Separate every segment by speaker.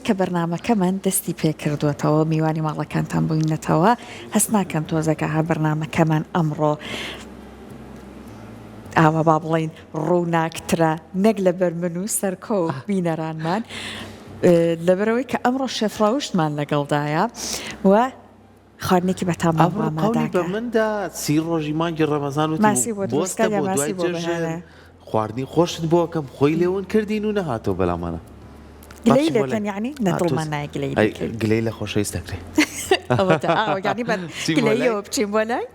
Speaker 1: کە بەرنامەکەمان دەستی پێکردوێتەوە میوانی ماڵەکانتان بووینەتەوە هەست ناکەم تۆزەکە ها بەرنامەکەمان ئەمڕۆ ئاوا با بڵین ڕووناکترە نەک لە بەر من و سەرکۆ و بینەرانمان لەبەرەوەی کە ئەمڕۆ شێفراوشتمان لەگەڵدایە و خواردنێکی بەتام
Speaker 2: ئەمڕۆ بە مندا 30 ڕۆژی مانگی ڕەمەزان و
Speaker 1: ماسی بۆ دروستکە یا ماسی بۆ بەهانە
Speaker 2: خواردنی خۆشت بۆکەم خۆی لێون کردین و نەهاتەوە بەلامانە
Speaker 1: گلەی لەکەن یعنی نەدڵمان نایە
Speaker 2: گلەی لە خۆشەویست دەکرێت
Speaker 1: یعنی گلەیەوە بچین بۆ لای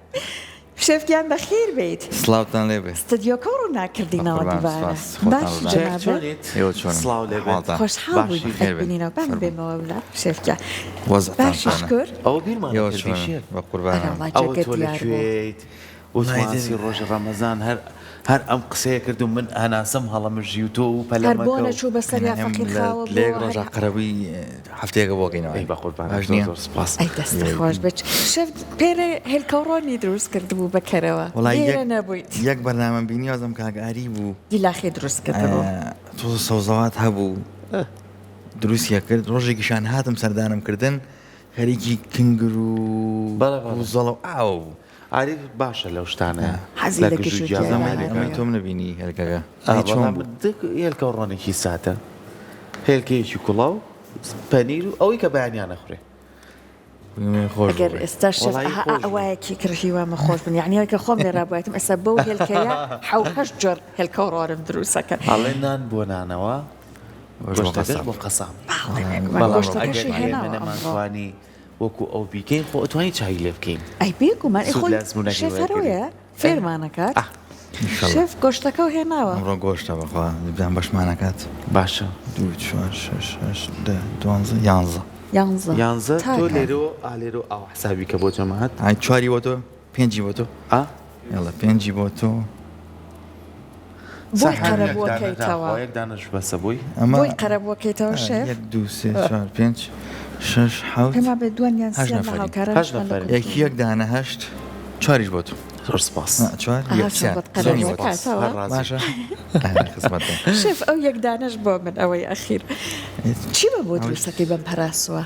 Speaker 1: شێفگیان بەخیر بیت
Speaker 3: سلااوتان لێ بێت
Speaker 1: ستدیۆکە ڕوو ناکردینەوە دیوارە خۆشحاڵ بووینەوە بەم بێمەوە وڵات شێفگیان باششکر
Speaker 2: ئەو بیرمان
Speaker 3: بە قوربان
Speaker 2: ئەوەیت وتمانسی ڕۆژ ڕەمەزان هەر ئەم قسەیە کردو من هەناسم هەڵەمژی و تۆ و پەلەمەکە
Speaker 1: چوو بەسەر یافەقیرخاوە
Speaker 3: لێک ڕۆژە قەرەبووی هەفتەیەکە بۆگەینەوە
Speaker 2: بە قوربان سپاس
Speaker 1: ئەی دەستە خۆش بچ شەف پێرە هێلکەڕۆنی دروست کردبوو بەکەرەوە لێرە نەبوویت
Speaker 3: یەک بەرنامە بینی وازم کاگاری بوو
Speaker 1: دیلاخی دروست کردەوە
Speaker 3: تۆ سەوزەوات هەبوو دروستیە کرد ڕۆژێکیشان هاتم سەردانم کردن خەریکی کنگر و زەڵە و ئاو
Speaker 2: ئاری باشە لەو شتانە
Speaker 1: حەزی لە
Speaker 3: ئەمە تۆم نبینی هێلکەکە
Speaker 2: هێلکە ڕۆنێکی ساتە هێلکەیەکی کوڵاو پەنیر و ئەوەی کە بەیانیان نەخورێ
Speaker 1: ئەگەر ئێستا شەف ئەوایەکی کڕهیوامە خۆش بن یعنی کە خۆم لێرا بایەتم ئێستا بەو هێلکەیە حەوت جۆر هێلکە و ڕۆرم دروستەکە
Speaker 2: ئەڵێ نان بۆ نانەوە گۆشتەکەش بۆ قەسام
Speaker 1: گۆشتەکەشی
Speaker 2: هێناوانی وەکو ئەو بیکەین خۆ ئەتوانی چای لێ بکەین
Speaker 1: ئەی بێگومان شێفەرەوەیە فێرمانەکات شێف گۆشتەکە و هێناوە
Speaker 3: ئەمڕۆ گۆشتە بەخوا بیان بەشمانەکات
Speaker 2: باشە
Speaker 1: 11
Speaker 2: تۆ لێرەوە ئالێرە ئاو حسابی کە بۆ جەماعەت
Speaker 3: ئای چواری بۆ تۆ پێنجی بۆ تۆ یاڵە پێنجی بۆ تۆ
Speaker 1: بۆی قەرەبووەکەیتەوە
Speaker 2: یەک دانەش بەسە بووی
Speaker 1: بۆی قەرەبووەکەیتەوە شێف
Speaker 3: 2 3 4 5 6 7
Speaker 1: پێما بێ دوانیان سێ لە هاوکارە
Speaker 3: یەکی یەک دانە هەشت چواریش بۆ تۆ
Speaker 2: زۆر سپاس
Speaker 3: چوار باشە
Speaker 1: شێف ئەو یەک دانەش بۆ من ئەوەی ئەخیر چی بە بۆ دروستەکەی بەم پەراسووە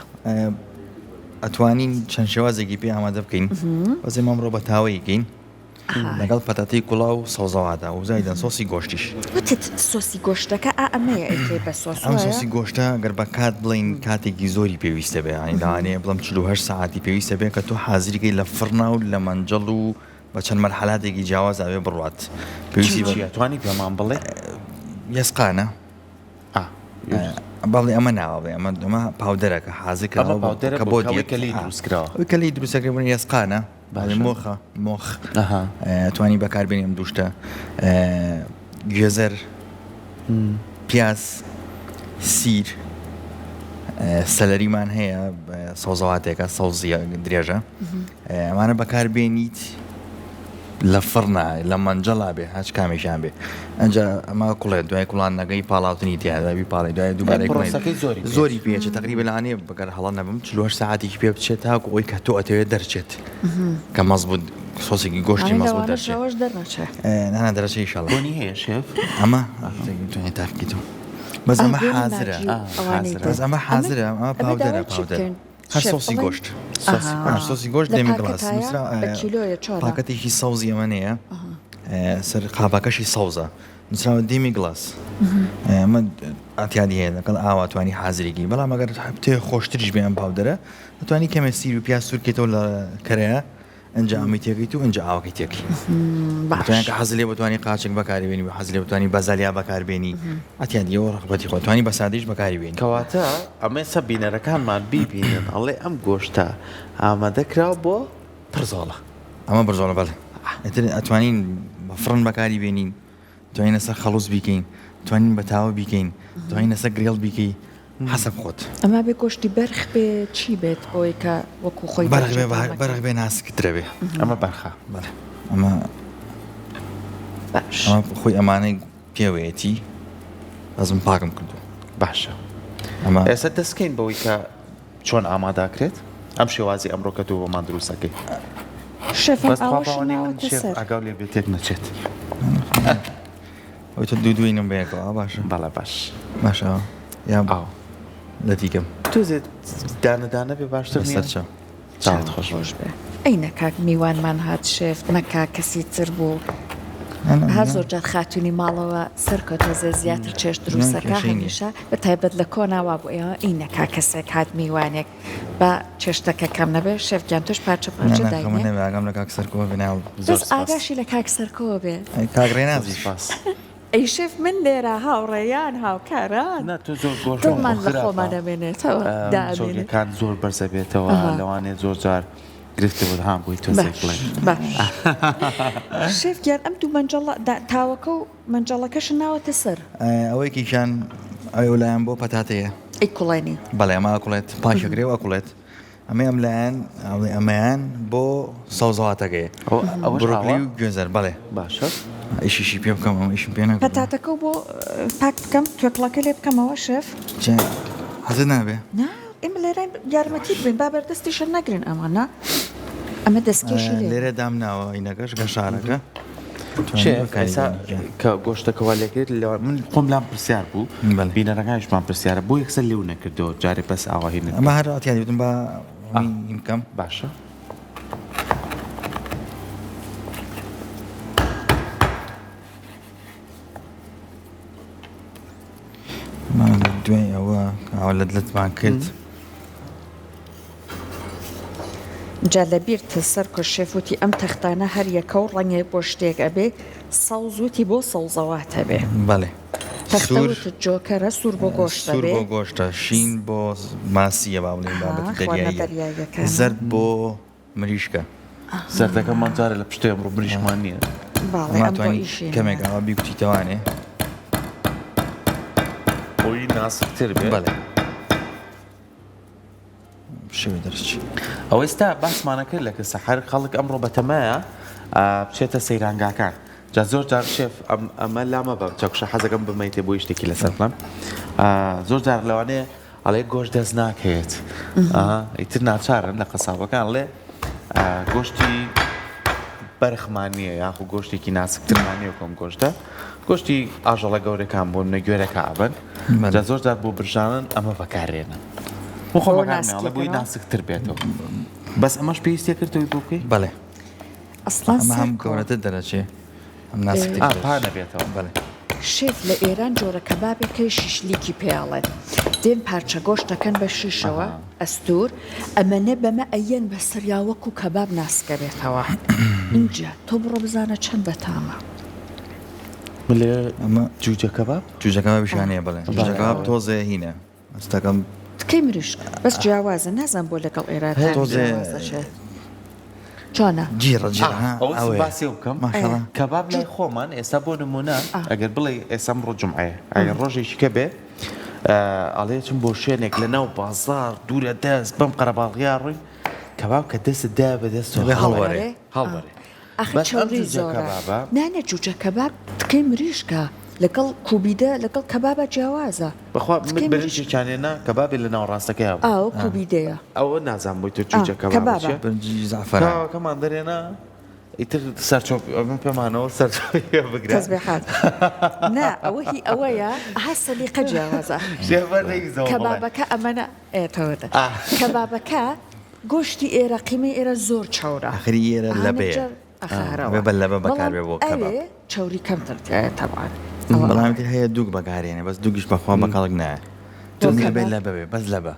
Speaker 3: ئەتوانین چەند شێوازێکی پێ ئامادە بکەین وەزێ مەمڕۆ بە تاوەیەکەین لەگەڵ پەتاتی کوڵاو و سەوزەواتە و زایدەن سۆسی گۆشتیش
Speaker 1: سۆسی گۆشتەکە ئەمەیە بە سۆس
Speaker 3: ئەم سۆسی گۆشتە گەر بە کات بڵین کاتێکی زۆری پێویستە بێ ئەیدانێ بڵم 48 ساعتی پێویستە بێ کە تۆ حازریکەی لە فڕنا و لە مەنجەڵ و بە چەند مەرحەلاتێکی جیاواز ئەوێ بڕوات
Speaker 2: پێویستی توانی پێمان بڵێ
Speaker 3: یەسقانە باڵێ ئەمە ناوەڵێ ئەمە پاودەرەکە حازرکەەوە کە بۆ
Speaker 2: دیەکەلی دروستکراوە
Speaker 3: کەلی دروستەکە بن یەسقانە مۆخە مۆخ توانی بەکاربێنیم دووشتە گوێزەر پیاز سیر سەلەریمان هەیە سەوزەواتێکە سەوزی درێژە ئەمانە بەکاربێنیت لە فڕنا لە مەنجەڵا بێ هەچ کامێکیان بێ ئەنجا ئەمە کوڵێت دوای کوڵان نەگەی پاڵاوتنی تیاداوی پاڵی دوای دووبارەی زۆری پێچێت تقریبا لەانێ بەگەر هەڵە نەبم 48 ساعتێکی پێ بچێت تاکو ئەوی کە تۆ ئەتەوێت دەرچێت کە مەزبوط سۆسێکی گۆشتی مەزبوط دەرچێت نانە دەرەچێت ئینشاڵڵا
Speaker 2: بۆنی هەیە شێف
Speaker 3: ئەمە توانێت تاکەیتەوە بەس ئەمە حازرە بەس ئەمە حازرە ئەمە پاودەرە هەر سۆسی گۆشت سۆسی گۆشت دێمی گڵاس پاکەتێکی سەوزی ئەمەنەیە سەر قاپاکەشی سەوزە نووسراوە دێمی گڵاس ئەمە ئاتیادی هەیە لەگەڵ ئاواتوانی حازرێکی بەڵام ئەگەر تێ خۆشتریش بێ ئەم پاودەرە دەتوانی کەمێ سیر و پیاز سوورکێتەوە لە کەرەیە ئەنجا ئەمی تێکیت و ئەنجا ئاوەکەی تێکی بەتوانین کە حەز لێ بتوانانی قاچێک بەکاربێنی و حەز لێ بتوانانی بەزالیا بەکاربێنی ئەتیادیەوە ڕغبەتی خۆ توانی بە سادەیش بەکاربێنی
Speaker 2: کەواتە ئەمە سە بینەرەکانمان بیبینن ئەڵێ ئەم گۆشتە ئامادەکراوە بۆ پرزۆڵە
Speaker 3: ئەمە بەرزۆڵە بەڵێ ئەتوانین بە فڕن بەکاری بێنین توانین لەسەر خەڵوز بیکەین توانین بە تاوە بیکەین توانین لەسەر گرێڵ بیکەی حەسەب خۆت
Speaker 1: ئەمە بێ گۆشتی بەرخ بێ چی بێت ئەوەی کە وەکو خۆی
Speaker 3: بەرخ بێ ناسکترە بێ
Speaker 2: ئەمە بەرخە
Speaker 3: ئەمە خۆی ئەمانەی پێوەیەتی ئەزم پاکم کردو
Speaker 2: باشە ئەمە ئێستا دەستکەین بەوەی کە چۆن ئاماداکرێت ئەم شێوازی ئەمڕۆکە تۆ بۆمان دروستەکەی ئەگاو لێ بێتێک نەچێت
Speaker 3: ئەوی تۆ دوو دوینم بەیەکەوە باشە
Speaker 2: بەڵێ باش
Speaker 3: باشە یا لە دیکەم
Speaker 2: تو زێت دانەدانە بێ باشتر نیە
Speaker 3: سەرچە
Speaker 2: چاوت خۆش
Speaker 1: بێ ئەینە کاک میوانمان هات شێف نەکا کەسی تر بوو هەر زۆر جار خاتونی ماڵەوە سەرکەوتە زیاتر چێش دروستەکە هەمیشە بە تایبەت لە کۆناوا بوو ئێوە ئینە کا کەسێک هات میوانێک بە چێشتەکە کەم نەبێ شێفگیان توش پارچە پارچە داینێ
Speaker 3: نەوێگەم لە کاک سەرکۆ بناو
Speaker 1: دەست ئاگاشی لە کاک سەرکەوە بێ
Speaker 3: کاگڕێ نازی
Speaker 1: ئەی شێف من لێرە هاوڕێیان هاوکاران
Speaker 2: تو زۆر گۆشت
Speaker 1: دڵمان لە خۆمان دەمێنێتەوە دامێنێت
Speaker 2: کان زۆر بەرزە بێتەوە لەوانێت زۆر جار گرفته بود هام بووی تۆزێک بڵێ
Speaker 1: شێفگیان ئەم دوو مەنجەڵە تاوەکە و مەنجەڵەکەش ناوەتە سەر
Speaker 3: ئەوەیەکیشان ئەو لایەن بۆ پەتاتەیە
Speaker 1: ئەی کوڵێنی
Speaker 3: بەڵێ ئەمە ئەکوڵێت پاشەگرێ و ئەکوڵێت ئەمە ئەم لایەن ئەمەیان بۆ سەوزەواتەکەیە بڕۆکلی و گوێزەر بەڵێ
Speaker 2: باشە
Speaker 3: ئیشیشی پێ بکەم ئەمە ئیشم پێ نەکەم
Speaker 1: پەتاتەکە بۆ پاک بکەم توێکڵەکە لێ بکەمەوە شێف
Speaker 3: حەزت نابێ
Speaker 1: ئێمە لێرە یارمەتی بین با بەردەستیشە نەگرن ئەمانە ئەمە دەستکێشی
Speaker 3: لێرە دام ناوە ئینەکەش گەشارەکە
Speaker 2: کە گۆشتەکەوا لێکرد من خۆم لام پرسیار بوو بینەرەکانیشمان پرسیارە بۆ یەکسەر لێو نەکردەوە جارێ بەس ئاواهێنێت
Speaker 3: ئەمە هەر ئاتیادیتم بە بکەم
Speaker 2: باشە
Speaker 3: دوێ ئەوە ئەوە لەتمان کرد
Speaker 1: جا لەبیرتە سەر کە شێفوتی ئەم تەختانە هەر یەکە و ڕەنگێ بۆ شتێک ئەبێ سەوزوتی بۆ سەوزەواتە بێ
Speaker 3: بەڵێ
Speaker 1: تەختەوت جۆکەرە سوور بۆ گۆشتە
Speaker 3: بێ بۆ گۆشتە شین بۆ ماسیە با بڵێن بابەتی دەریاییە زەرد بۆ مریشکە
Speaker 2: زەردەکە مانجارە لە پشتێ ئەمڕۆ مریشمان نییە
Speaker 3: ماتوانانی کەمێک ئەوە بیگوتیتەوانێ
Speaker 2: بۆی ناسکتر بێ
Speaker 3: بەڵێ شوێ دەرچی
Speaker 2: ئەو ئێستا باسمانە کرد لە کە سەحەر خەڵک ئەمڕۆ بەتەمایە بچێتە سەیرانگاکان جا زۆر جار شێف ئەمە لامە بە چەکشە حەزەکەم بمەیتێ بۆی شتێکی لەسەر بڵم زۆر جار لەوانەیە ئەڵێ گۆشت دەست ناکەوێت ئیتر ناچارن لە قەسابەکان لێ گۆشتی بەرخمانیە یاخو گۆشتێکی ناسکترمانیە کۆم گۆشتە گۆشتی ئاژەڵە گەورەکان بۆ نەگوێرەکە ئابن جا زۆر جار بۆ برژانن ئەمە بەکارێنن خۆمەکانڵە بووی ناسکتر بێتەوە بەس ئەمەش پێویستە کردەوەی بۆ بکەی
Speaker 1: بەڵێ
Speaker 3: ئەمە هەم گەورەتر دەرەچێ ئەم ناسکتر
Speaker 2: نەبێتەوە
Speaker 3: بەڵێ
Speaker 1: شێف لە ئێران جۆرە کەبابێکی شیشلیکی پێڵێت دێن پارچە گۆشتەکەن بە شیشەوە ئەستور ئەمەنە بەمە ئەیەن بە سەریاوەک و کەباب ناسکە بێتەوە اینجا تۆ بڕۆ بزانە چەند بەتامە
Speaker 2: لێ ئەمە جوجە کەباب
Speaker 3: جوجە کەباب شانەیە بڵێ جوجە کەباب تۆزێ هینە ئەستەکەم
Speaker 1: تکەی مریشک بەس جیاوازە نازان بۆ لەگەڵ ئێران چۆنە
Speaker 3: جیڕە
Speaker 2: باسی بکەم کەباب لای خۆمان ئێستا بۆ نمونە ئەگەر بڵێ ئێستا ڕۆ جمعەیە ئەگەر ڕۆژێکی کە بێ ئەڵێچم بۆ شوێنێک لە ناو بازار دوورە دەست بەم قەرەباڵغیا ڕووی کەباب کە دەست دا بەدەست
Speaker 3: هەڵوەرێ
Speaker 1: چاوری زۆرە نانە جوجە کەباب تکەی مریشکە لەگەڵ کوبیدە لەگەڵ کەبابە جیاوازە
Speaker 2: بەخوا بەریشێکیانێنا کەبابێ لە ناوڕاستەکەی
Speaker 1: ئاو کوبیدەیە
Speaker 2: ئەوە نازان بۆی تۆ جوجە کەبابە
Speaker 3: بنجی زعفەرەکەمان
Speaker 2: دەرێنا ئیتر سەرچۆپ ئەمە پێمانەوە سەرچۆپی بگرێت
Speaker 1: تەسبیحات نا ئەوە هی ئەوەیە ها سەلیقە جیاوازە کەبابەکە ئەمەنە ئێتەوەدە کەبابەکە گۆشتی ئێرە قیمەی ئێرە زۆر چاورە
Speaker 3: ئاخری ئێرە لەبەیە بە لەبە بەکاربێ بۆ کەباب
Speaker 1: چاوری کەمتر تەبعان
Speaker 3: بەڵامتر هەیە دووک بەکارێنێ بەس دووگیش بەخوا بەکەڵک نایە بێت لە بەبێ بەس لەبە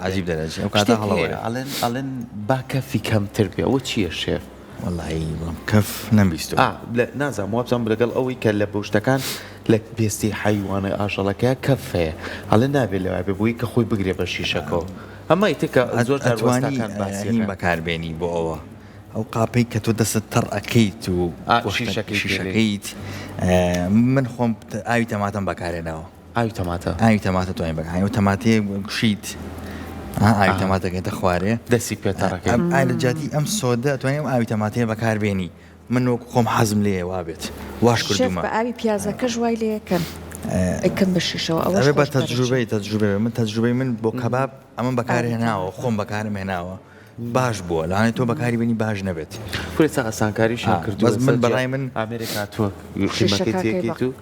Speaker 3: عجیب دەرەچێ ئەو کاتە هەڵەوەرە
Speaker 2: ئەڵێن با کەفی کەمتر بێ ئەوە چییە شێف
Speaker 3: وەڵی بڵم کەف نەمبیستو
Speaker 2: نازانم وابزانم لەگەڵ ئەوەی کە لە بۆشتەکان لە پێستی حیوانە ئاژەڵەکە کەف هەیە هەڵێ نابێت لەوە بێ بووی کە خۆی بگرێ بە شیشەکەەوە ئەمە ئیتکە زۆر
Speaker 3: ئەتوانی هین بەکاربێنی بۆ ئەوە ئەو قاپەی کە تۆ دەست تەڕ ئەەکەیت و شیشەکەیت من خۆم ئاوی تەماتەم بەکارێنەوە ئاوی تەماتە توانین بەکارێن و تەماتێ گوشیت ئاوی تەماتەکەیتە خوارێ
Speaker 2: دەستی پێتەڕەکە
Speaker 3: ئاە جاتی ئەم سۆدە توانیم ئاوی تەماتەیە بەکاربێنی من وەک خۆم حەزم لێ وابێت واش کردومە
Speaker 1: بە ئاوی پیازەکە ژوای لەکەن ئەکەم بە شیشەوە ئەوە
Speaker 3: بە تەجروبەی من تەجروبەی من بۆ کەباب ئەمە بەکارهێناوە خۆم بەکارم هێناوە باش بووە لەوانێت تۆ بەکاری بینی باش نەبێت
Speaker 2: پولی ئاسانکاریشیان کردو
Speaker 3: بەس من بەڕای من
Speaker 2: ئەمریکا تۆ شیشەکەی تو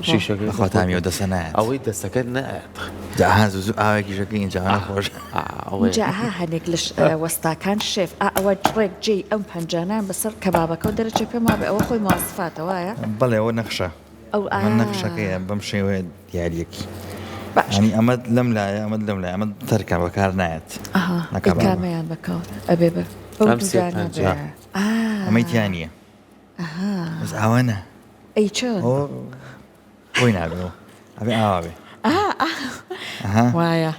Speaker 2: شیشەکەی
Speaker 3: خۆتامیەوە دەسە نایەت
Speaker 2: ئەوەی دەستەکە نایەت
Speaker 3: جاها زوو ئاوێکیشەکە اینجا خۆش
Speaker 1: جاها هەنێک لە وەستاکان شێف ئەوە ڕێک جێ ئەم پەنجانان بەسەر کەبابەکە و دەرەچێ پێم وابێ ئەوە خۆی مواصفاتەوەیە
Speaker 3: بەڵێ ئەوە نەخشە من نەخشەکەیە بەم شێوەیە دیارەکی ینی ئەمەد لەم لایە ئەمەد لەم لای ئەمە تەرکە بەکار نایەت
Speaker 1: کامیان بەکەوت ئەبێ بە
Speaker 3: ئەمەیتیانە بەس ئەوەنە
Speaker 1: ئەی چۆن
Speaker 3: بۆی نابێەوە ئەبێ ئاوابێ
Speaker 1: وایە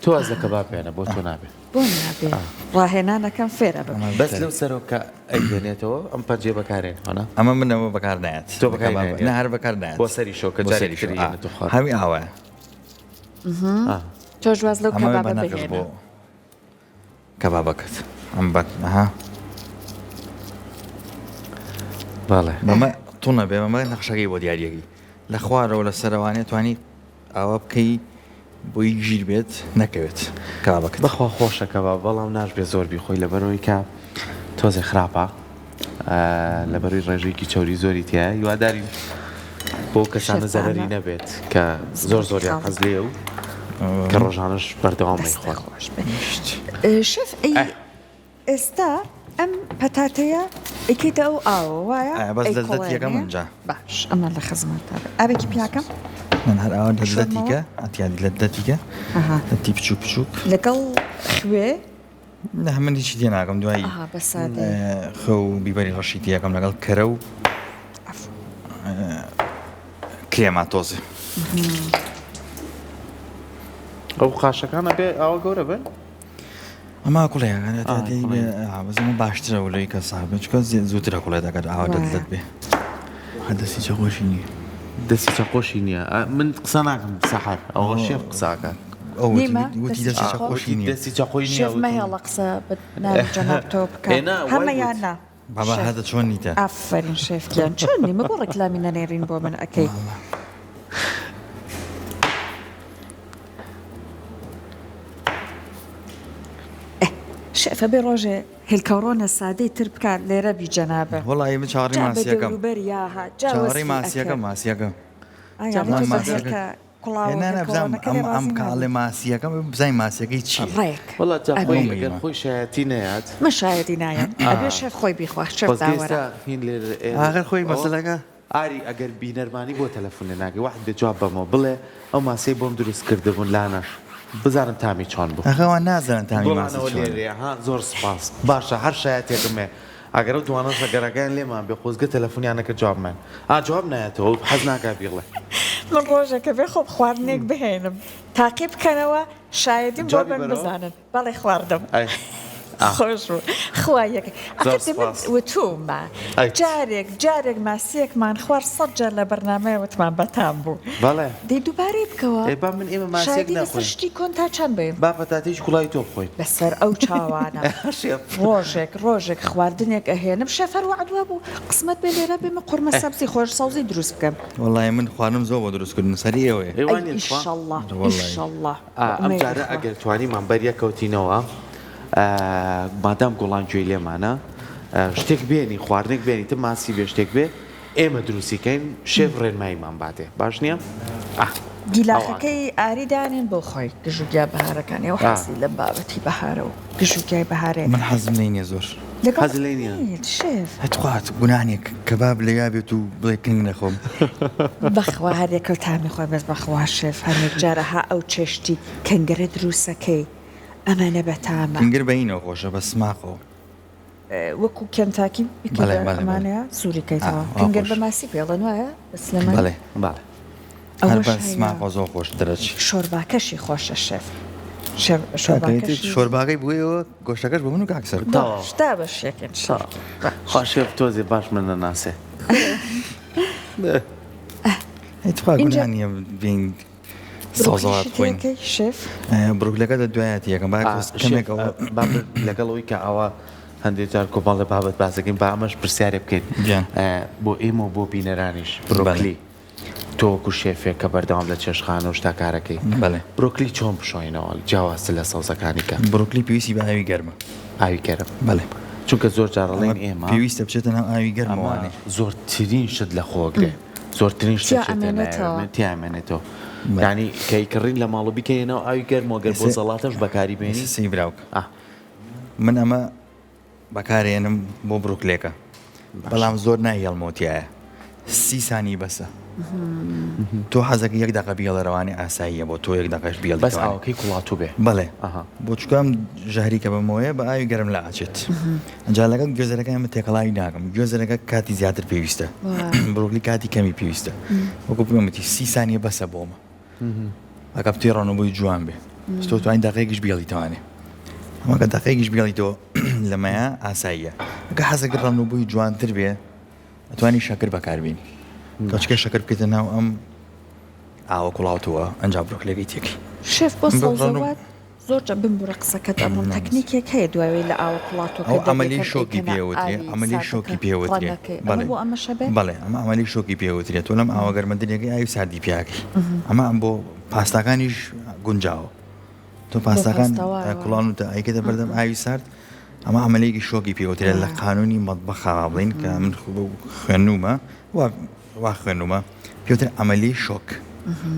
Speaker 2: تۆ ئەز لە کەبابێنە بۆ تۆ نابێت
Speaker 1: بۆ نابێ ڕاهێنانەکەم فێرە بە
Speaker 2: بەس لەو سەرۆکە ئەیدێنێتەوە ئەم پەنجێ بەکارێن هەنا
Speaker 3: ئەمە منەوە بەکار نایەت
Speaker 2: تۆ بەکار
Speaker 3: هەر بەکار نایەت
Speaker 2: بۆ سەری شۆکە جاری
Speaker 3: هەوی ئاوایە
Speaker 1: تۆ جواز لەو کەبابە
Speaker 3: بۆ
Speaker 1: بهێنە
Speaker 3: کەبابەکەت ئەم بەها
Speaker 2: باڵێ
Speaker 3: بەمە تۆ نەبێ ئەمە نەخشەکەی بۆ دیارەکەی لە خوارەوە لە سەرەوانێت توانی ئاوا بکەی بۆی گیر بێت نەکەوێت کەبابەکەت
Speaker 2: بەخوا خۆشە کەباب بەڵام ناشبێ زۆر بیخۆی لەبەرەوەی کە تۆزێ خراپە لەبەروی ڕێژەیەکی چۆری زۆری تایە هیوادارین بۆ کەسانە زەرەری نەبێت کە زۆر زۆریان حەز لێ و کە ڕۆژانەش بەردەوامی خۆش
Speaker 1: شێف ئێستا ئەم پەتاتەیە ئەیکەیتە ئەو ئاوە وایە
Speaker 3: بەس لەزەتیەکەم اینجا
Speaker 1: باش ئەمە لە خزمەتە ئاوێکی پیاکەم
Speaker 3: من هەر ئەوە لەزەتیکە ئەتیادی لەدەتیکە دەتی بچووک بچووک
Speaker 1: لەگەڵ خوێ
Speaker 3: نە من هیچی دێ ناکەم دوایی خە و بیبەری ڕەشیتی یەکەم لەگەڵ کەرە و کرێما تۆزێ
Speaker 2: ئەو قاشەکانە بێ ئەوە گەورە بن
Speaker 3: ئەما کوڵەیەکانێت بەزمە باشترە وەلەی کە سابێت چکە زووترە کوڵێ دەکات ئاوا دەت بێ دەستی چەقۆشی نییە
Speaker 2: دەستی چەقۆشی نییە من قسە ناکەم سەحەر ئەوە شێف قساکە
Speaker 3: وتی دەستی چەقۆشی نییە
Speaker 2: دەستی چەقۆی نییە
Speaker 1: شێف مەهێڵە قسە جەناب تۆ بکە هەمەیان نا
Speaker 3: بابا هذا چۆن نیتە
Speaker 1: ئافرین شێفکیان چۆنی مە بۆ ڕێکلامی نەنێرین بۆ من ئەکەی شێفە بێ ڕۆژێ هێلکەڕۆنە سادەی تر بکات لێرە بی جەنابە
Speaker 3: وەڵی من چاڕی ماسیەکەم
Speaker 1: چاڕی
Speaker 3: ماسیەکەم ئەم کاڵێ ماسیەکەم بزای ماسیەکەی چی
Speaker 2: وڵات جاگەر خۆی شایەتی نەیات
Speaker 1: من شایەتی نایەن ئەبێ شێف خۆی بیخوا شێف داوەرە
Speaker 3: ئاغر خۆی مەسەلەکە
Speaker 2: ئاری ئەگەر بینەرمانی بۆ تەلەفۆن لێ ناگەی واحد بێ جواب بەمەوە بڵێ ئەو ماسی بۆم دروست کردبوون لاە بزانم تامی چۆن بوو
Speaker 3: ئەخەوان نازانن تامی ماسی
Speaker 2: زۆر سپاس باشە هەر شایەتێکمێ ئەگەرە دوانەشە گەرەکان لێمان بێ خۆزگە تەلەفۆنیانەکە جوابمان جواب نایەتەوە حەز ناکا بیڵێ
Speaker 1: من ڕۆژێکە بێ خۆ خواردنێک بهێنم تاقی بکەنەوە شایەتیم بۆ من بزانن بەڵێ خواردم خۆش بوو خوایەکە وتومە جارێک ماسیەکمان خوارد 100 جار لە بەرنامەیە وتمان بەتام بوو دەی دووبارەی بکەوە
Speaker 2: من ئێمە ماسیەک نەخۆین
Speaker 1: شتی کۆن تا چەند بێن
Speaker 2: با پەتاتیش کوڵای تۆ بخۆین
Speaker 1: بەسەر ئەو چاوانە ڕۆژێک خواردنێک ئەهێنم شەفەر وعدوە بوو قسمت بێ لێرە بێمە قورمە سەبزی خۆش سەوزی دروست بکەم
Speaker 3: وەڵای من خوارم زۆر بۆ دروستکردن سەری ئێوەیە
Speaker 1: ئینشەڵڵا
Speaker 2: ئەم جارە ئەگەر توانیمان بەریە کەوتینەوە مادام گوڵانگوێی لێمانە شتێک بێنی خواردنێک بێنی تر ماسی بێ شتێک بێ ئێمە دروستیکەین شێف ڕێنماییمان باتێ باش نییە؟
Speaker 1: گیلاخەکەی ئاریدانێن بۆ خۆی گژوگیا بەهارەکانی ئەو حەزی لە بابەتی بەهارەوە گژوگیای بەهارێ
Speaker 3: من حەزم لێ نییە زۆر
Speaker 2: حەز لێ نییە
Speaker 3: هەتخوات گوناانێک کەباب لە یابێت و بڵێ کنگ نەخۆم
Speaker 1: بەخوا هەرێکە تامی خۆی بەس بەخوا شێف هەرێک جارەها ئەو چێشتی کەنگەرە دروستەکەی ئەمانە بەتامە
Speaker 3: کنگر بەینەوە خۆشە بە سماقەوە
Speaker 1: وەکو کەمتاکی ئەمانەیە سووریکەیتەوە کنگەر بە ماسی پێڵەن وایە بەسلێمان
Speaker 3: هەر بە سماقە زۆر خۆش دەرەچی
Speaker 1: شۆرباکەشی خۆشە شێف
Speaker 3: شۆرباگەی بوویەوە گۆشتەکەش بە من و کاکسەر
Speaker 1: شتا بەشێکن
Speaker 2: خۆشێف تۆزێ باش من نەناسێ
Speaker 3: گوناانیە بین سازات خوین
Speaker 1: شێف
Speaker 3: بروکلەکە دە دوایەتی یەکەم کەمێکەوە
Speaker 2: لەگەڵەوەی کە ئەوە هەندێک جار کۆمەڵ لە بابەت باسەکەین با ئەمەش پرسیارێ بکەین بۆ ئێمە و بۆ بینەرانیش بڕۆلی تۆ شێفێک کە بەردەوام لە چێشخانە و شتاکارەکەی بڕۆکلی چۆن بشۆینەوە جیاواز لە سەوزەکانی کە
Speaker 3: بڕۆکلی پێویستی بە ئاوی گەرمە
Speaker 2: ئاوی گەرم چونکە زۆر جارەڵێن ئێمە
Speaker 3: پێویستە بچێتە ناو ئاوی گەرمەوانێ
Speaker 2: زۆرترین شت لە خۆگرێ زۆرترین تیامێنێتەوە یعنی کەیکڕین لە ماڵ و بیکەینەوە ئاوی گەرمەوە گەر بۆ زەڵاتەش بەکاری بێنی
Speaker 3: سی براوکە من ئەمە بەکارێنم بۆ بڕوکلێکە بەڵام زۆر نایهێڵمەوتیایە 30 سانی بەسە تۆ حەزەکە 1 دقیقە بیڵەرەوانی ئاساییە بۆ تۆ 1 دقیقەش بیڵ
Speaker 2: بەس ئاوەکەی کوڵاتوو بێ
Speaker 3: بەڵێ بۆ چکەم ژەهریکە بەمەوەیە بە ئاوی گەرم لە ئاچێت ئەنجا لەگەڵ گوێزەرەکە ئەمە تێکەڵاوی ناکەم گوێزەرەکە کاتی زیاتر پێویستە بڕۆکلی کاتی کەمی پێویستە وەکو پێمەتی 30 سانیە بەسە بۆمە ئەگە بتێ ڕۆنەبووی جوان بێ تۆ توانین دقیقێکیش بیڵیتەوانێ ئەمە کە دقیقێکیش بیڵیتەوە لەمەیە ئاساییە ئەگە حەزەکە ڕۆنەبووی جوانتر بێ ئەتوانی شەکر بەکاربێنی کەچکە شەکر بکەیتە ناو ئەم ئاوە کوڵاوتەوە ئەنجا بڕۆکلێکی تێکی
Speaker 1: شێف بۆ سەوزەوات زۆرجە بمبورە قسەکەت ئەمون تەکنیکێک هەیە دوای لە ئاوە کوڵاتەوە
Speaker 3: ئەمەلی شۆکی پێوترێ ئەمەلی شۆکی پێوترێ بەڵێ ئەمە ئەمەلی شۆکی پێوترێت تۆ لەم ئاوە گەرمەدرێکی ئاوی ساردی پیاکەی ئەمە ئەم بۆ پاستاکانیش گونجاوە تۆ پاستاکان کوڵان و ئایکەتە بەردەم ئاوی سارد ئەمە ئەمەلێکی شۆکی پێوترێ لە قانونی مەطبەخا بڵین کە من خوێنومە وا خوێنومە پێوتر ئەمەلی شۆک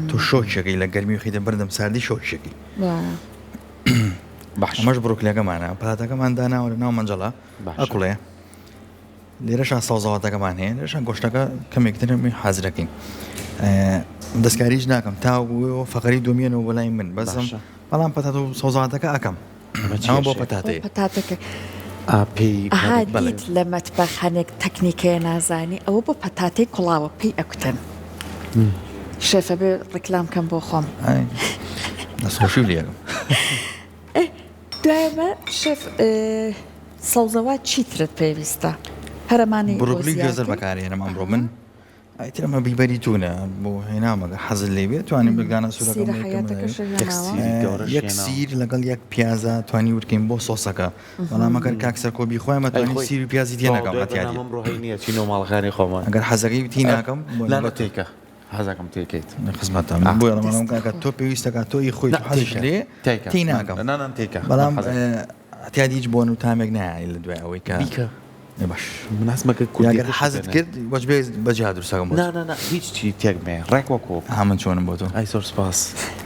Speaker 3: تۆ شۆکێکی لە گەرمی و خیتە بەردەم ساردی شۆکێکی ئەمەش بڕۆکلەکەمانە پاتەکەمان داناوە لە ناو مەنجەڵە ئەکوڵێ لێرەشان سەوزەواتەکەمان هەیە لێرەشان گۆشتەکە کەمێکتر حازرەکەین دەستکاریش ناکەم تا فەقەری دۆمیێنەوە بۆ لای من بەسم بەڵام پەتات و سەوزەواتەکە ئەەکەم ئەمە بۆ
Speaker 1: پەتاتەکە ئاهادیت لە مەتبەخ هەنێک تەکنیکەیە نازانی ئەوە بۆ پەتاتەی کوڵاوە پێی ئەکوتن شێفە بێ ڕیکلام کەم بۆ خۆم
Speaker 3: دەسخۆشی لێگەم
Speaker 1: دوایمە شێف سەوزەوات چیترت پێویستە هەرەمانی
Speaker 3: بڕۆکلی گوێزەر بەکارێنم ئەمڕۆ من ئایتر ئەمە بیبەری تونە بۆ هێنامەگە حەزت لێ بێت توانین بگانە سوورەکە یەک سیر لەگەڵ یەک پیازە توانی ورکەین بۆ سۆسەکە بەڵام ئەگەر کاکسەر کۆبی خۆیمە توانی سیری پیازی تێ نەکەم
Speaker 2: ماڵخانی خۆمان
Speaker 3: ئەگەر حەزەکەی تی ناکەم
Speaker 2: تێکە حەزەکەم تێکیت
Speaker 3: خزمەتم بۆ کاکە تۆ پێویستەکە تۆی خۆی حەزش لێ تی ناکەم بەڵام احتیاجیش بۆن و تامێک نایانی لە دوای ئەوەی کە باش
Speaker 2: مناسمەکە
Speaker 3: کوگەر حەزت کرد بەجبێ بەجیا درسەکەم
Speaker 2: نا هیچ چی تێک مێ ڕێک وەکۆ
Speaker 3: من چۆنم بۆ تۆ
Speaker 2: ئای سۆر سپاس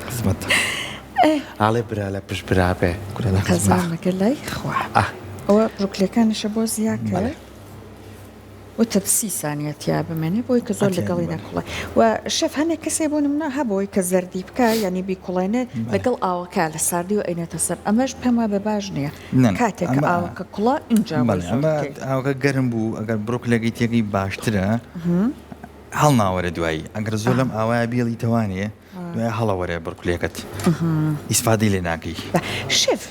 Speaker 3: خزمەت
Speaker 2: ئاڵێ برا لە پشت برابێ
Speaker 1: قەزانەکە لای خوا ئەوە ڕوکلەکانیشە بۆ زیاکە وتە 30 سانیە تیا بمێنێ بۆی کە زۆر لەگەڵی نەکوڵێ و شەف هەنێک کەسێ بۆ منە هەبۆی کە زەردی بکە ینی بیکوڵێنێ لەگەڵ ئاوەکە لە ساردی و ئەینێتە سەر ئەمەش پێم وە بە باش نییە کاتێک ئاوەکە کوڵە اینجا
Speaker 3: ئاوەکە گەرم بوو ئەگەر بڕۆکلەکەی تێکی باشترە هەڵ ناوەرە دوایی ئەگەر زۆر لەم ئاوایە بیڵی تەوانێ دوای هەڵەوەرە بڕکلێکت ئیسفادی لێ ناکەی
Speaker 1: شێف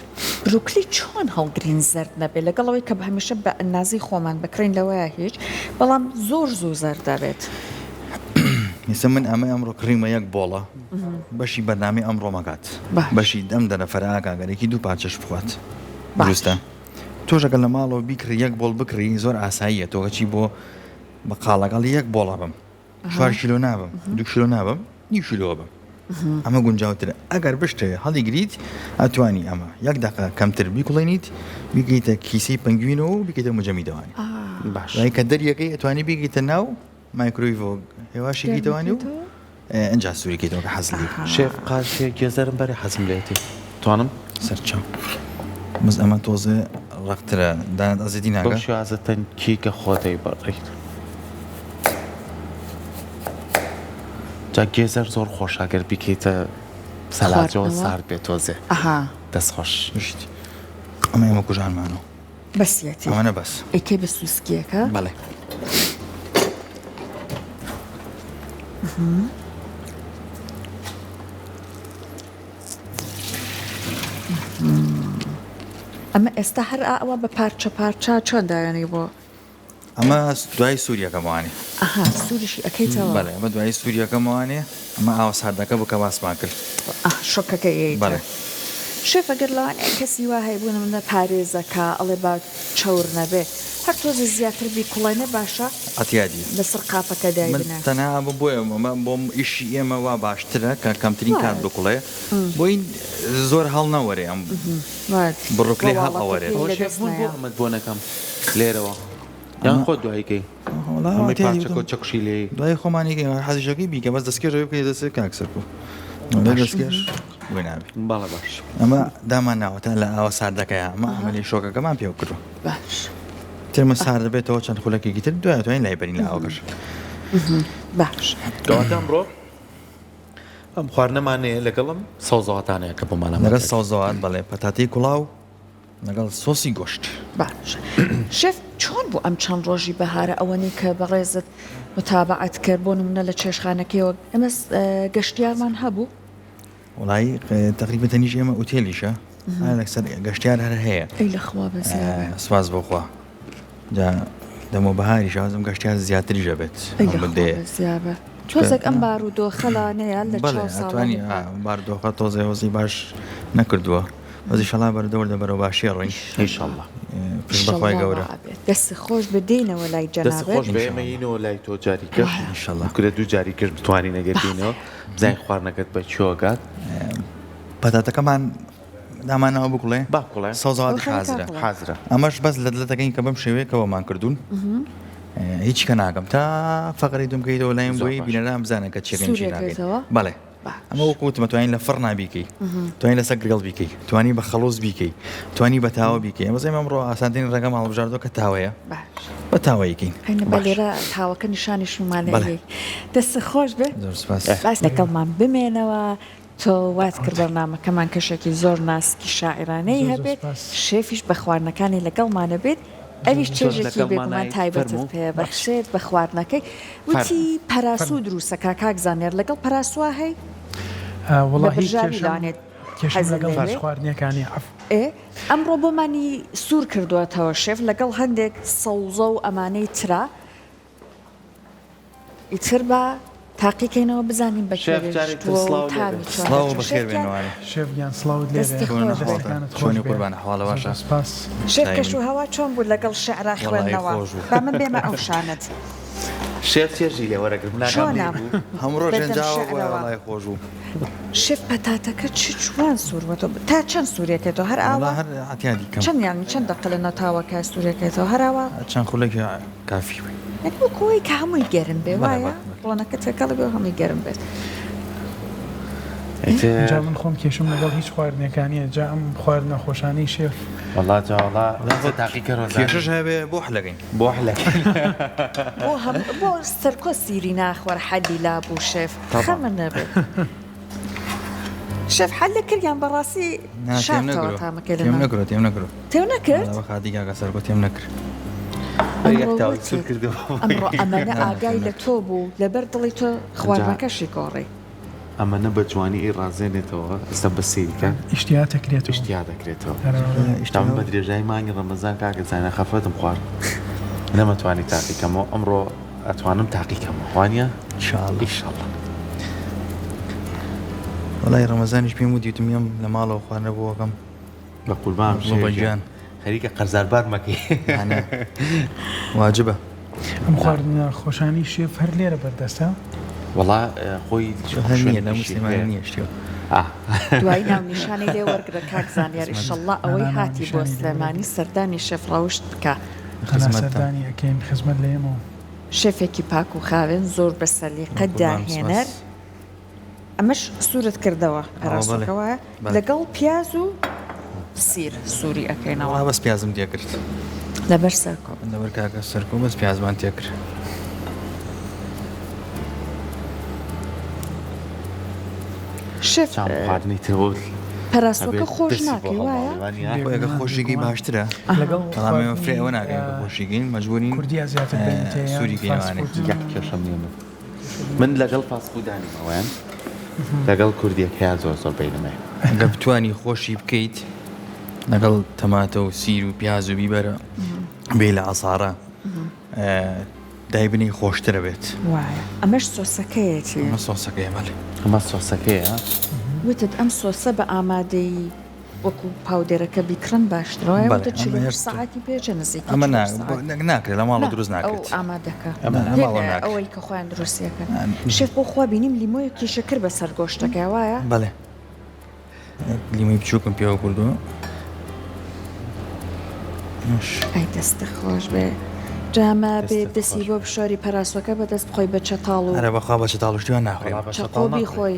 Speaker 1: بروکلی چۆن هەڵگرین زەرد نەبێ لەگەڵەوەی کە هەمیشە بە ئەندازی خۆمان بکرین لەوەیە هیچ بەڵام زۆر زەرد دەبێت
Speaker 3: ئێستا من ئەمە ئەمڕۆ کڕیمە یەک بۆڵە بەشی بەرنامەی ئەمڕۆ مەکات بەشی دەم دەنەفەرە ئاگەرێکی دوو پارچەش بخوات دروستە تۆشەکە لە ماڵەوە بیکڕی یەک بۆڵ بکڕی زۆر ئاساییە تۆگەچی بۆ بە قاڵەکەڵ یەک بۆڵە بم 4 کیلۆ نابم 2 کیلۆ نابم نی کیلۆ بم ئەمە گونجاوترە ئەگەر بشتێ هەڵی گریت ئەتوانی ئەمە یەک دقیقە کەمتر بیکوڵێنیت بیگەیتە کیسەی پەنگوینەوە و بیکەیتە مجەمی دەوانی باش کە دەریەکەی ئەتوانی بیگەیتە ناو مایکرۆیڤۆ هێواشێکی دەوانی و ئەنجا سووریکەیتەوە کە حەزلی
Speaker 2: شێف قاشێ گێزەرم بەری حەزم لێتی توانم
Speaker 3: سەرچاو مز ئەمە تۆزێ ڕەخترە دانت ئەزیدی ناگە
Speaker 2: شازەتەن کیکە خۆتەی بەڕێیت جا گێزەر زۆر خۆشاگەر بیکەیتە سەلاجەوە سارد بێت تۆزێ دەستخۆش ئەمە ئێمە کوژانمانەوە
Speaker 1: بەسیەتی
Speaker 3: ئەمانە بەس
Speaker 1: ئەیکەی بە سووسکیەکە
Speaker 3: بەڵێ
Speaker 1: ئەمە ئێستا هەر ئەوە بە پارچە پارچە چۆن دایانی بۆ
Speaker 3: ئەمە دوای سووریەکەموانێ
Speaker 1: سووریشی ئەەکەیتەوە
Speaker 3: بەڵێ ئەمە دوای سووریەکەموانێ ئەمە ئاوە ساردەکە بکە باسمان کرد
Speaker 1: شۆکەکە
Speaker 3: بەڵێ
Speaker 1: شێف ئەگەر لەوانەیە کەسی وا هەیە بوون منە پارێزەکە ئەڵێ با چەور نەبێ هەر تۆزە زیاتر بی کوڵێنە باشە
Speaker 3: ئەتیادی
Speaker 1: لەسەر قاپەکە دایبنە
Speaker 3: تەنها بۆم ئیشی ئێمە وا باشترە کە کەمترین کات بکوڵێ بۆین زۆر هەڵ نەوەرێ ئەم بڕوکلێ هەڵ ئەوەرێ
Speaker 2: ئەمەد بۆ نەکەم لێرەوە یان خۆ دوایکەی چەکشی لێ
Speaker 3: دوای خۆمانێکی حەزیشەکەی بیکە بەس دەستکێژەوە بکەی دەست کاکسەکو دەستکێش وێنابی
Speaker 2: باڵە باش
Speaker 3: ئەمە دامان ناوەتە لە ئاوە ساردەکەیە ئەمە ئەمەلی شۆکەکەمان پێ کردو
Speaker 1: باش
Speaker 3: ترمە سارد دەبێتەوە چەند خولەکێکی تر دوای توانین لای بەرین لە ئاوەکەش
Speaker 1: باش
Speaker 2: کەواتە ئەمڕۆ ئەم خواردنەمانەیە لەگەڵم سەوزەواتانەیە کە بۆمانە
Speaker 3: لەگەڵ سەوزەوات بەڵێ پەتاتی کوڵاو لەگەڵ سۆسی گۆشت
Speaker 1: باش شێف چۆن بوو ئەم چەند ڕۆژی بەهارە ئەوەنی کە بەڕێزت متابعەت کرد بۆ نمونە لە چێشخانەکەیەوە ئەمە گەشتیارمان هەبوو
Speaker 3: وڵی تقریبا تەنیش ئێمە ئوتێلیشە لەسەر گەشتیار هەر هەیە
Speaker 1: ئەی لەخوا بەزیابە
Speaker 3: سواز بۆخوا جا دەمە بەهاری شازم گەشتیار زیاتری ژەبێت
Speaker 1: زیابە تۆزێک ئەم بارودۆخەلانەیە لە
Speaker 3: توانی باردۆخە تۆزێ هۆزی باش نەکردووە وەزی شەڵا بەردەور دەبەرەوە باشی ڕۆین
Speaker 2: ئینشاءالله
Speaker 3: پشت بەخوای گەورە
Speaker 1: دەستی خۆش بدەینەوە لای جەنابێت
Speaker 2: دەستی خۆش بێمەینەوە لای تۆ جاری کرد ئینشاءالله کورە دوو جاری کرد بتوانی نەگەردینەوە بزای خواردنەکەت بە چۆگات
Speaker 3: پەتاتەکەمان دامانەوە بکڵێ
Speaker 2: باکڵێ
Speaker 3: سەوزەوات حازرە ئەمەش بەس لە دڵەتەکەین کە بەم شێوەیەکەوەمان کردوون هیچ کە ناکەم تا فەقەری دومکەیتەوە لایم بۆی بینەرام بزانە کە چێگەن چی ناکەیت بەڵێ ئەمە وەکوتمە توانین لە فڕ نابیکەی توانین لەسەر گرڵ بیکەی توانی بە خەڵۆز بیکەی توانی بە تاوە بیکەی ئەمە زەی ئەمڕۆ ئاسانترین ڕێگەم هەڵبژاردۆ کە تاوەیە بە تاوەیەکەین
Speaker 1: بە لێرە تاوەکە نیشانیشمانەیە دەست خۆش بێ باس لەگەڵمان بمێنەوە تۆ وات کرد بەرنامەکەمان کەشێکی زۆر ناسکی شاعرانەی هەبێت شێفیش بە خواردنەکانی لەگەڵمانە بێت ئەویش چێژێکی بێگومان تایبەتت پێ بەخشێت بە خواردنەکەی وتی پەراسوو دروستەکە کاک زانێر لەگەڵ پەراسووە هەی بەژاویدانێت
Speaker 4: خواردنەکانی
Speaker 1: ئەمڕۆ بۆمانی سوور کردوێتەوە شێف لەگەڵ هەندێک سەوزە و ئەمانەی ترا ئیتر بە تاقیکەینەوە بزانین بە
Speaker 4: شێفیان سڵاوت
Speaker 3: چۆنی قوربانە حواڵە باشە
Speaker 1: شێفکەش و هەوا چۆن بوو لەگەڵ شعرا خوێندنەوە با من بێمە ئەو شانت
Speaker 2: شێف چێژی لێ وەرەگرم
Speaker 3: هەموو ڕۆژێنجاوە وڵای خۆش بوو
Speaker 1: شێف پەتاتەکە چ جوان سوورەوە تا چەند سوورێکێتەوە هەر ئاوا
Speaker 3: هەر ئەتیادی کەم
Speaker 1: چەند یان چەند دەقە لە نەتاوەکە سوورێکێتەوە هەراوە
Speaker 3: چەند خولێکی کافی
Speaker 1: بوو کۆی کە هەمووی گەرم بێ وایە ڕۆنەکە تێکەڵ بێ هەمووی گەرم بێت
Speaker 4: جا من خۆم کێشم لەگەڵ هیچ خواردنەکانیە جا ئەم خواردنە خۆشانەی شێف
Speaker 2: والله جاوەڵا تاقیکە
Speaker 3: کێشەش هەبێ بۆ حلەکەین
Speaker 1: بۆ سەرکۆ سیری ناخوەر حەدی لا بوو شێف خەمە نەبێت شێف حەلە کردیان بەڕاستی شاتەوە تامەکە لە
Speaker 3: تێم نەکرد
Speaker 1: تێو نەکرد
Speaker 3: خادی کاکە سەرکۆ تێم نەکرد
Speaker 1: ئەمڕۆ ئەمەنە ئاگای لە تۆ بوو لەبەر دڵی تۆ خواردنەکەشی گۆڕی
Speaker 2: ئەمەنە بە جوانی ئەی ڕازێنێتەوە ئەستا بە سیرکە
Speaker 4: ئیشتیا دەکرێت
Speaker 2: ئیشتیا دەکرێتەوە ئیشتام بە درێژای مانگی ڕەمەزان کاکە زانە خەفەتم خوارد نەمەتوانی تاقیکەمەوە ئەمڕۆ ئەتوانم تاقیکەمەوە وانە ئیشاڵڵا
Speaker 3: وەڵای ڕەمەزانیش پێم وتی وتمیەم لە ماڵەوە خواردنە بۆەکەم
Speaker 2: بە قوربان
Speaker 3: بەجیان
Speaker 2: خەریکە قەرزاربار مەکەی
Speaker 3: واجبە
Speaker 4: ئەم خواردنە خۆشانی شێف هەر لێرە بەردەستە
Speaker 2: وەڵا خۆی
Speaker 3: هەنیە لە موسڵمانی نییەشتیەوە
Speaker 1: دوای ناونیشانی لێ وەرگرە کاک زانیار ئیشەڵڵا ئەوەی هاتی بۆ سلێمانی سەردانی شێف ڕەوشت بکە
Speaker 4: سەردانی ئەکەین خزمەت لە ئێمەوە
Speaker 1: شێفێکی پاک و خاوێن زۆر بە سەلیقە داهێنەر ئەمەش سوورت کردەوە پەراسۆکەوە لەگەڵ پیاز و سیر سووری ئەەکەینەوە
Speaker 3: بەس پیازم تێکرد
Speaker 1: لەبەر سەرکۆ
Speaker 3: لەبەر کاکە سەرکۆ بەس پیازمان تێکرد
Speaker 1: شێف
Speaker 2: خواردنی ترەوە
Speaker 1: پەراسۆکە خۆش ناکەی وایە
Speaker 3: خۆیەکە خۆشیگەی باشترە کەڵامێمە فرێەوە ناکەین کە خۆشیگەین مەجبورین
Speaker 4: کوردیا زیاتر
Speaker 3: سووری گەیوانێ
Speaker 2: کێشەم نیە من لەگەڵ فاسفودانیمەوەیان لەگەڵ کوردیەک هەیە زۆر زۆر بینمێ
Speaker 3: گە بتوانی خۆشی بکەیت لەگەڵ تەماتە و سیر و پیاز و بیبەرە بێ لە عەسارە دایبنی خۆشترە بێت
Speaker 1: وایە ئەمەش سۆسەکەیەتی
Speaker 3: ئەمە سۆسەکەیە بەڵێ
Speaker 2: ئەمە سۆسەکەیە
Speaker 1: وتت ئەم سۆسە بە ئامادەی وەکو پاودێرەکە بیکڕن باشترەوە
Speaker 3: بەڵێ،
Speaker 1: وتە 40
Speaker 3: ئەمە
Speaker 1: ساعتی پێچە نزیک
Speaker 3: ئەمە ناکرێت لە ماڵە دروست ناکرێت
Speaker 1: ئامادەکە
Speaker 3: ماڵە ناکرێت
Speaker 1: ئەوەی کە خۆیان دروستیەکەن شێف بۆ خوا بینیم لیمۆیەکی شەکر بەسەر گۆشتەکە وایە
Speaker 3: بەڵێ لیمۆی بچووکم پێوە کردووە
Speaker 1: ئەی دەستە خۆش بێ جامە بێ دەسی بۆ بشۆری پەراسۆکە بەدەست بخۆی بە چەتاڵ و
Speaker 3: ئەرە بەخوا بە چەتاڵشتیوان ناخۆی
Speaker 1: چەقۆبی خۆی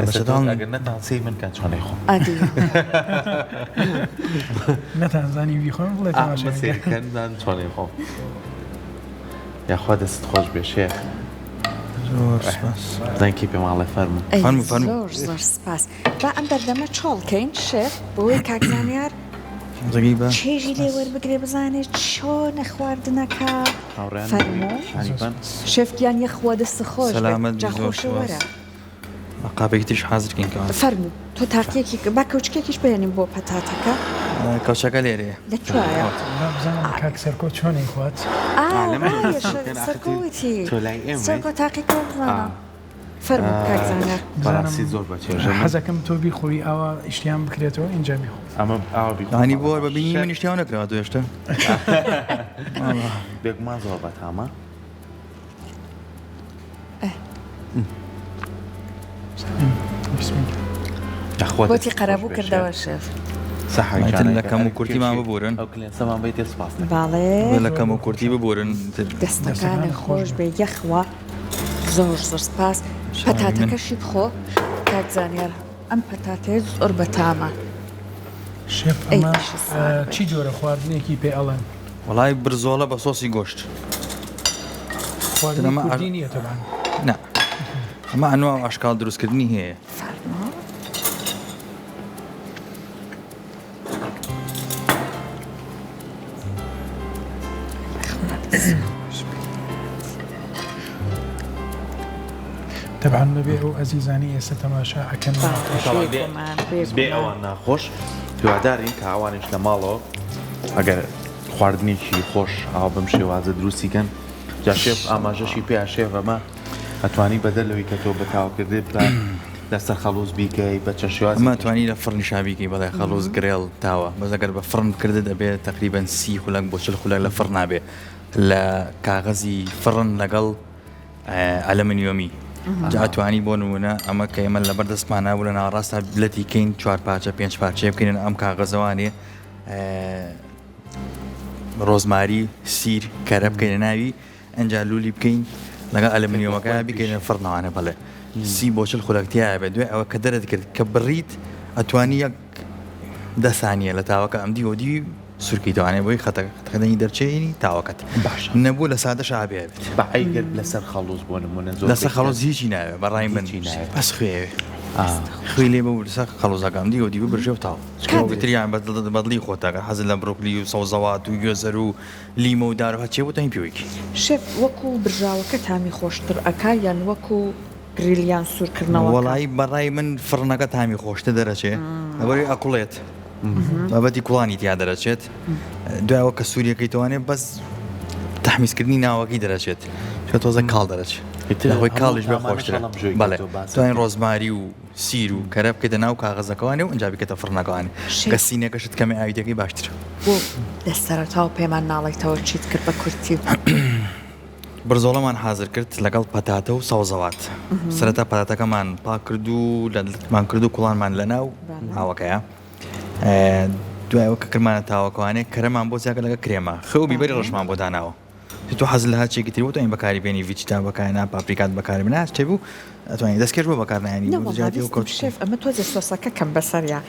Speaker 3: بە چەتاڵ
Speaker 2: ئەگەر نەتان سی من کە چۆنەی خۆم
Speaker 1: ئادی
Speaker 4: نەتانزانی بیخۆم بڵێ
Speaker 2: سێکەندان چۆنەی خۆم یاخوا دەست خۆش بێ شێخ زانکی پێ ماڵێ فەرمو
Speaker 1: زۆر سپاس با ئەم دەردەمە چۆڵکەین شێف بۆی کاکزانیار چێژی لێ وەربگرێ بزانێت چۆنە خواردنەکە فەرموو شێفگیان یەخوا دەست خۆش جاخۆشەوەرە
Speaker 3: قاپێکی تریش حازرکەین کە
Speaker 1: فەرموو تۆ تاقیەکی با کەوچکێکیش بێنیم بۆ پەتاتەکە
Speaker 3: کەوچەکە لێرەیە
Speaker 1: لەکوایە
Speaker 4: بزانم کاک سەرکۆ چۆنی خوات
Speaker 1: سەرکۆوتی سەرکۆ تاقیکە بزانە فەرموو کاکزانە
Speaker 2: بەڕاستی زۆر بەچێژە
Speaker 4: حەزەکەم تۆ بیخۆی ئەوە ئیشتیان بکرێتەوە اینجا بیخۆ
Speaker 2: ئەمە ئاوا
Speaker 3: هەنی بۆ بەبینی من نیشتیاو نەکرەوە تۆ هێشتا
Speaker 2: بێگومان زۆر بەتامە
Speaker 1: بۆتی قەرەبوو کردەوە شێف
Speaker 3: لە کەم و کورتیمان ببورن
Speaker 2: ئەو کلێنسەمان بێت سپاس
Speaker 1: باڵێ
Speaker 3: لە کەم و کورتی ببورن
Speaker 1: دەستەکانی خۆش بێ یەخوا زۆر سپاس پەتاتەکەشی بخۆ کاکزانیار ئەم پەتاتەیە زۆر بەتامە
Speaker 4: شێف ئەمە چی جۆرە خواردنێکی پێ ئەڵێن
Speaker 3: وڵای برزۆڵە بە سۆسی گۆشت
Speaker 4: خواردنەمە کوردی نییە تەبان
Speaker 3: نا ئەمە ئەنواع ئاشکال دروستکردنی هەیە
Speaker 4: طبعا بەبێ ئەو ئەزیزانی ئێستا تەماشا ئەکەن
Speaker 2: بێ ئەوان ناخۆش هیوادارین کە ئەوانش لە ماڵەوە ئەگەر خواردنێکی خۆش ئاوا بەم شێوازە دروستیکەن جا شێف ئاماژەشی پێ شێف ئەمە ئەتوانی بەدەلەوەی کە تۆ بەتاوکردێت لەسەر خەڵوز بیکەی بە چە شێواز
Speaker 3: ئەمە توانی لە فڕنی شابیکەی بەڵێ خەڵوز گرێڵ تاوە بەس ئەگەر بە فڕن کردت دەبێت تقریبەن 30 خولەک بۆ 40 خولەک لە فڕ نابێ لە کاغەزی فڕن لەگەڵ ئەلەمنیۆمی جاتوانی بۆ نمونە ئەمە کە ئێمە لە بەردەستمانە بوو لە ناڕاستە بلەتی کەین 4 پارچە 5 پارچە بکەین ئەم کاغەزەوانێ ڕۆزماری سیر کەرە بکەینە ناوی ئەنجا لولی بکەین لەگەڵ ئەلەمنیۆمەکە بکەینە فڕنەوانە بەڵێ 30 بۆ 40 خولەکتیایە بێ دوێ ئەوە کە دەرت کرد کە بڕیت ئەتوانی یەک 10 سانیە لە تاوەکە ئەم دیوەدی سورکی توانێ بۆی خەتەکەدەنی دەرچێنی تاوەکەت باش نەبوو لە سادە شابێت
Speaker 2: بەعیگەر لەسەر خەڵوز بۆ نمونە زۆر
Speaker 3: لەسەر خەڵوز هیچی ناوێت بەڕای من بەس خوێوێ خوێ لێ بە لەسەر خەڵوزەکەم دیوەدی ببرژێ و تاو تریان بەدڵی خۆتاکە حەزت لە بڕۆکلی و سەوزەوات و گوێزەر و لیمە و دارەوە چێ بۆ تاین پێوەیەکی
Speaker 1: شێف وەکو برژاوەکە تامی خۆشتر ئەکا یان وەکو گریلیان سوورکردنەوە
Speaker 3: وەڵی بەڕای من فڕنەکە تامی خۆشتە دەرەچێ ئەوەی ئەکوڵێت بابەتی کوڵانی تیا دەرەچێت دوایەوە کە سووریەکەی توانێت بەس تەحمیزکردنی ناوەکەی دەرەچێت شە تۆزە کاڵ دەرەچێت خۆی کاڵیش بێ خۆشترە بەڵێ توانین ڕۆزماری و سیر و کەرە بکەیتە ناو کاغەزەکەوانێ و ئەنجا بکەتە فڕنەکەوانێ کە سینەکەشت کەمی ئاویدەکەی باشترە
Speaker 1: بۆ دەسەرەتاو پێمان ناڵێتەوە چیت کرد بە کورتی
Speaker 3: برزۆڵەمان حازر کرد لەگەڵ پەتاتە و سەوزەوات سەرەتا پەتاتەکەمان پاک کرد و لەمان کرد و کوڵانمان لە ناو هاوەکەیە دوایەوە کە کرمانە تاوەکەوانێ کەرەمان بۆ زیاکە لەگە کرێمە خەو بیبەری ڕەشمان بۆ داناوە تۆ حەز لە هاچێکی تر بۆ تۆ ئین بەکاری بێنی ڤیجیتا بەکارنا پاپریکات بەکار بناس چێ بوو ئەتوانانی دەستکەش بۆ بەکارنانی جاتی و کۆچ
Speaker 1: شێف ئەمە تۆ سۆسەکە کەم بەسەریا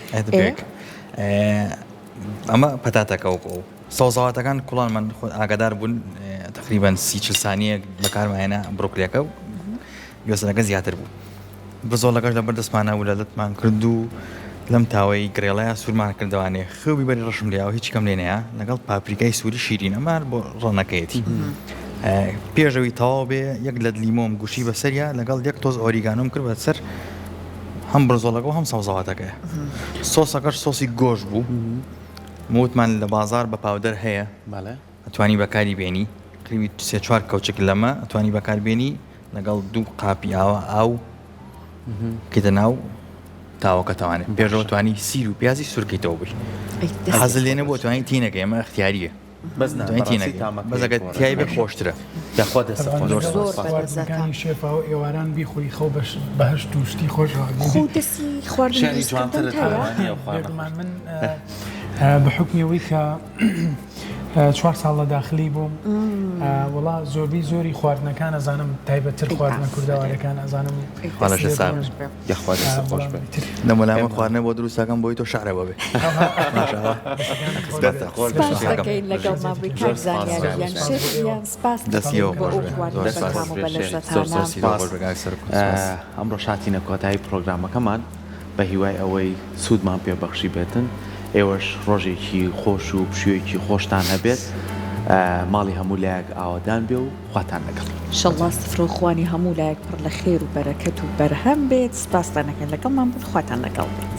Speaker 3: ئەمە پەتاتەکە و سەوزەواتەکان کوڵانمان ئاگادار بوون تقریبا 30 سانیە بەکارمانێنە بڕۆکلیەکە و گوێسەرەکە زیاتر بوو برزۆڵەکەش لە بەردەستمانە و لە دەتمان کرد و لەم تاوەی گرێڵەیە سوورمان کردوانێ خەوی بەری ڕەشم لێەوە هیچ کەم لێنەیە لەگەڵ پاپریکای سووری شیرین ئەمان بۆ ڕۆنەکەیەتی پێشەوەی تەواو بێ یەک لە لیمۆم گوشی بەسەریا لەگەڵ یەک تۆز ئۆریگانۆم کرد بەسەر هەم برزۆڵەکە و هەم سەوزەواتەکە سۆسەکەش سۆسی گۆژ بوو موتمان لە بازار بە پاودەر هەیە ئەتوانی بەکاری بێنی کریمی 3-4 کەوچک لەمە ئەتوانی بەکاربێنی لەگەڵ 2 قاپی ئاوە ئاو کێتە ناو تاوەکە توانێت پێشەوە توانی سیر و پیازی سورکەیتەوە بی حەزت لێ نەبووە توانی تینەکە ئێمە اختیاریە
Speaker 2: بەس
Speaker 3: بەزەکە تیای بێ خۆشترە
Speaker 2: یاخوا دەست
Speaker 4: خواردنەکانی شێفا و ئێواران بیخۆی خەو بەهشت و شتی خۆش
Speaker 1: دەستی خواردن
Speaker 4: بێگومان من بەحکمیەوەی کە 4 ساڵ لە داخلی بووم وڵا زۆری خواردنەکان ئەزانم تایبەتتر خواردنە کوردەوارەکان ئەزانم
Speaker 3: نەمەلامە خواردنە بۆ دروستەکەم بۆی تۆ شعرەوە بێ
Speaker 1: لەگەڵ مابریکار زانیاریان شێفیان سپاس
Speaker 2: ئەمڕۆ شاتینە کۆتایی پرۆگرامەکەمان بە هیوای ئەوەی سوودمان پێبەخشی بێتن ئێوەش ڕۆژێکی خۆش و پشوویەکی خۆشتان هەبێت ماڵی هەموو لایەک ئاوادان بێ و خواتان لەگەڵ
Speaker 1: شەڵڵا سفرۆخوانی هەموو لایەک پڕ لە خێر و بەرەکەت و بەرهەم بێت سپاسدانەکەن لەگەڵمان بن خواتان لەگەڵ بێت.